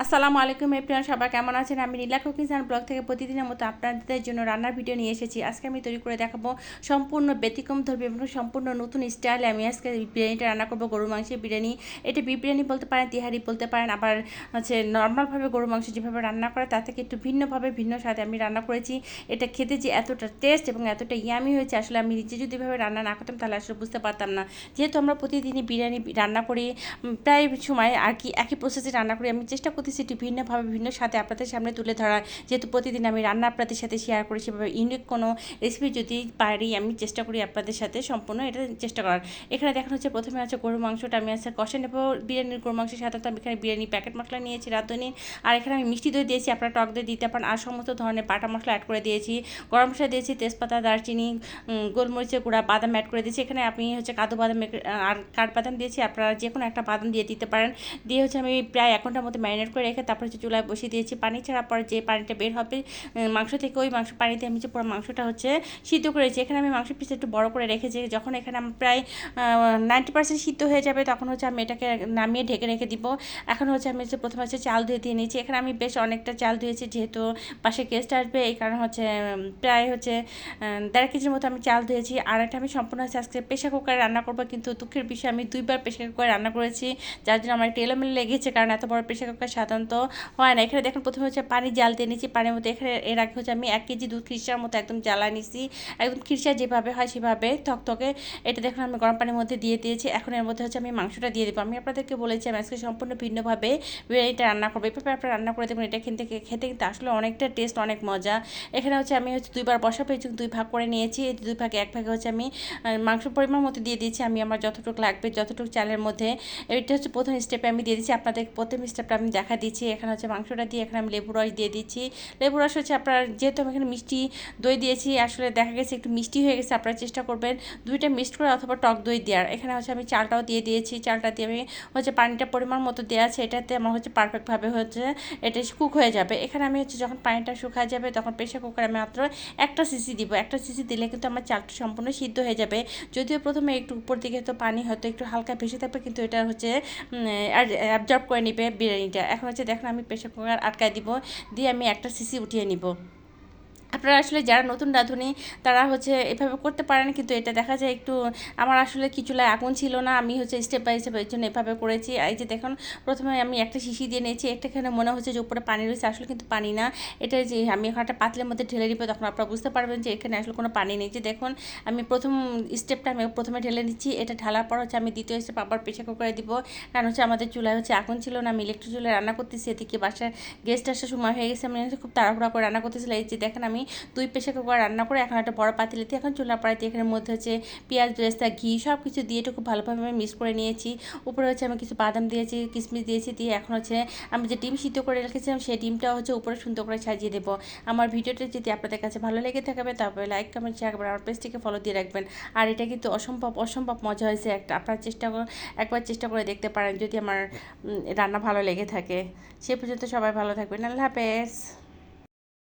আসসালামু আলাইকুম এভরিওয়ান, সবাই কেমন আছেন? আমি নীলা কুকিংস অ্যান্ড ব্লগ থেকে প্রতিদিনের মতো আপনাদের জন্য রান্নার ভিডিও নিয়ে এসেছি। আজকে আমি তৈরি করে দেখাবো সম্পূর্ণ ব্যতিক্রমধর্মী এবং সম্পূর্ণ নতুন স্টাইলে আমি আজকে বিরিয়ানিটা রান্না করবো। গরু মাংসের বিরিয়ানি, এটা বিফ বিরিয়ানি বলতে পারেন, তিহারি বলতে পারেন, আবার হচ্ছে নর্মালভাবে গরু মাংস যেভাবে রান্না করে তার থেকে একটু ভিন্নভাবে ভিন্ন স্বাদে আমি রান্না করেছি। এটা খেতে যে এতটা টেস্ট এবং এতটা ইয়ামি হয়েছে, আসলে আমি নিজে যদি এভাবে রান্না না করতাম তাহলে আসলে বুঝতে পারতাম না। যেহেতু আমরা প্রতিদিনই বিরিয়ানি রান্না করি, প্রায় সময় আর কি একই প্রসেসে রান্না করি, আমি চেষ্টা করতেছি একটু ভিন্নভাবে ভিন্ন স্বাদে আপনাদের সামনে তুলে ধরা। যেহেতু প্রতিদিন আমি রান্না আপনাদের সাথে শেয়ার করি, সেভাবে ইউনিক কোনো রেসিপি যদি পারি আমি চেষ্টা করি আপনাদের সাথে সম্পূর্ণ এটা চেষ্টা করার। এখানে দেখানো হচ্ছে প্রথমে আছে গরু মাংসটা আমি আছে কষে নেব। বিরিয়ানির গরু মাংসের সাথে তো আমি এখানে বিরিয়ানি প্যাকেট মশলা নিয়েছি রাঁধুনি, আর এখানে আমি মিষ্টি দই দিয়েছি, আপনারা টক দই দিতে পারেন, আর সমস্ত ধরনের বাটা মশলা অ্যাড করে দিয়েছি। গরম মশলা দিয়েছি, তেজপাতা, দারচিনি, গোলমরিচের গুঁড়া, বাদাম অ্যাড করে দিয়েছি। এখানে আমি হচ্ছে কাজু বাদাম আর কাঠবাদাম দিয়েছি, আপনারা যে কোনো একটা বাদাম দিয়ে দিতে পারেন। দিয়ে হচ্ছে আমি প্রায় 1 ঘন্টার মতো ম্যারিনেট করে রেখে তারপর হচ্ছে চুলায় বসিয়ে দিয়েছি। পানি ছাড়ার পর যে পানিটা বের হবে মাংস থেকে, ওই পানিতে আমি যে পুরো মাংসটা হচ্ছে সিদ্ধ করেছি। এখানে আমি মাংস পিস একটু বড় করে রেখেছি। যখন এখানে আমার প্রায় 90% সিদ্ধ হয়ে যাবে তখন হচ্ছে আমি এটাকে নামিয়ে ঢেকে রেখে দিব। এখন হচ্ছে আমি হচ্ছে প্রথমে হচ্ছে চাল ধুয়ে দিয়ে নিয়েছি। এখানে আমি বেশ অনেকটা চাল ধুয়েছি, যেহেতু পাশে গেস্ট আসবে এই কারণে হচ্ছে প্রায় হচ্ছে 1.5 কেজির মতো আমি চাল ধুয়েছি। আর এটা আমি সম্পূর্ণ হচ্ছে আজকে প্রেশার কুকারে রান্না করবো, কিন্তু দুঃখের বিষয় আমি 2বার প্রেশার কুকারে রান্না করেছি, যার জন্য আমার একটু এলোমেলো লেগেছে, কারণ এত বড় প্রেশার কুকার সাধারণত হয় না। এখানে দেখুন প্রথমে হচ্ছে পানি জাল দিয়ে নিচ্ছি। পানির মধ্যে এখানে এর আগে হচ্ছে আমি 1 কেজি দুধ খিরসার মতো একদম জ্বালা নিছি, একদম খিরসা যেভাবে হয় সেভাবে থকথকে। এটা দেখুন আমি গরম পানির মধ্যে দিয়ে দিয়েছি। এখন এর মধ্যে হচ্ছে আমি মাংসটা দিয়ে দেবো। আমি আপনাদেরকে বলেছি আমি আজকে সম্পূর্ণ ভিন্নভাবে বিরিয়ানিটা রান্না করবো, এভাবে আপনারা রান্না করে দেবেন। এটা খেতে খেতে কিন্তু আসলে অনেকটা টেস্ট, অনেক মজা। এখানে হচ্ছে আমি হচ্ছে 2বার বসাবো, এই 2 ভাগ করে নিয়েছি। এই 2 ভাগে 1 ভাগে হচ্ছে আমি মাংস পরিমাণ মতো দিয়ে দিয়েছি, আমি আমার যতটুকু লাগবে যতটুকু চালের মধ্যে। এটা হচ্ছে প্রথম স্টেপে আমি দিয়ে দিচ্ছি, আপনাদের প্রথম স্টেপটা আমি দেখা দিচ্ছি। এখানে হচ্ছে মাংসটা দিয়ে এখানে আমি লেবু রস দিয়ে দিচ্ছি। লেবু রস হচ্ছে আপনার, যেহেতু আমি এখানে মিষ্টি দই দিয়েছি, আসলে দেখা গেছে একটু মিষ্টি হয়ে গেছে, আপনারা চেষ্টা করবেন 2টা মিক্সড করে অথবা টক দই দেওয়ার। এখানে হচ্ছে আমি চালটাও দিয়ে দিয়েছি। চালটা দিয়ে আমি হচ্ছে পানিটা পরিমাণ মতো দেওয়া আছে, এটাতে আমার হচ্ছে পারফেক্টভাবে হচ্ছে এটা কুক হয়ে যাবে। এখানে আমি হচ্ছে যখন পানিটা শুকায় যাবে তখন প্রেশার কুকারে আমি মাত্র 1টা সিসি দিব। 1টা সিসি দিলে কিন্তু আমার চালটা সম্পূর্ণ সিদ্ধ হয়ে যাবে। যদিও প্রথমে একটু উপর দিকে তো পানি হয়তো একটু হালকা ভেসে থাকবে, কিন্তু এটা হচ্ছে অ্যাবজর্ব করে নিবে বিরিয়ানিটা। এখন হচ্ছে দেখুন আমি প্রেশার কুকার আটকায় দিব, দিয়ে আমি 1টা সিসি উঠিয়ে নিব। আপনারা আসলে যারা নতুন রাঁধুনি তারা হচ্ছে এভাবে করতে পারেন, কিন্তু এটা দেখা যায় একটু, আমার আসলে কি চুলায় আগুন ছিল না, আমি হচ্ছে স্টেপ বাই স্টেপ এর জন্য এভাবে করেছি। এই যে দেখুন প্রথমে আমি একটা শিশি দিয়ে নিয়েছি, এখানে মনে হচ্ছে যে উপরে পানি রয়েছে, আসলে কিন্তু পানি না। এটা যে আমি এখন একটা পাতলের মধ্যে ঢেলে নিব, তখন আপনারা বুঝতে পারবেন যে এখানে আসলে কোনো পানি নেই। যে দেখুন আমি প্রথম স্টেপটা আমি প্রথমে ঢেলে নিচ্ছি, এটা ঢালার পর হচ্ছে আমি দ্বিতীয় স্টেপ আবার প্রেশার কুকারে দিব, কারণ হচ্ছে আমাদের চুলায় হচ্ছে আগুন ছিল না, আমি ইলেকট্রিক চুলায় রান্না করতেছি। এদিকে বাসায় গেস্ট আসার সময় হয়ে গেছে, আমি খুব তাড়াহুড়া করে রান্না করতেছিলাম। এই যে দেখেন আমি 2 প্রেশার কুকার রান্না করে এখন একটা বড় পাতিলেতে এখন চুলা পড়াইতে এখানের মধ্যে হচ্ছে পেঁয়াজ, বেরেস্তা, ঘি সব কিছু দিয়ে এটা খুব ভালোভাবে আমি মিক্স করে নিয়েছি। উপরে হচ্ছে আমি কিছু বাদাম দিয়েছি, কিশমিশ দিয়েছি, দিয়ে এখন হচ্ছে আমি যে ডিম সিদ্ধ করে রেখেছিলাম সেই ডিমটাও হচ্ছে উপরে সুন্দর করে সাজিয়ে দেবো। আমার ভিডিওটা যদি আপনাদের কাছে ভালো লেগে থাকবে তারপরে লাইক, কমেন্ট, শেয়ার করবেন, আমার পেজটিকে ফলো দিয়ে রাখবেন। আর এটা কিন্তু অসম্ভব অসম্ভব মজা হয়েছে, একটা আপনারা একবার চেষ্টা করে দেখতে পারেন যদি আমার রান্না ভালো লেগে থাকে। সে পর্যন্ত সবাই ভালো থাকবেন। আল্লাহ হাফেজ।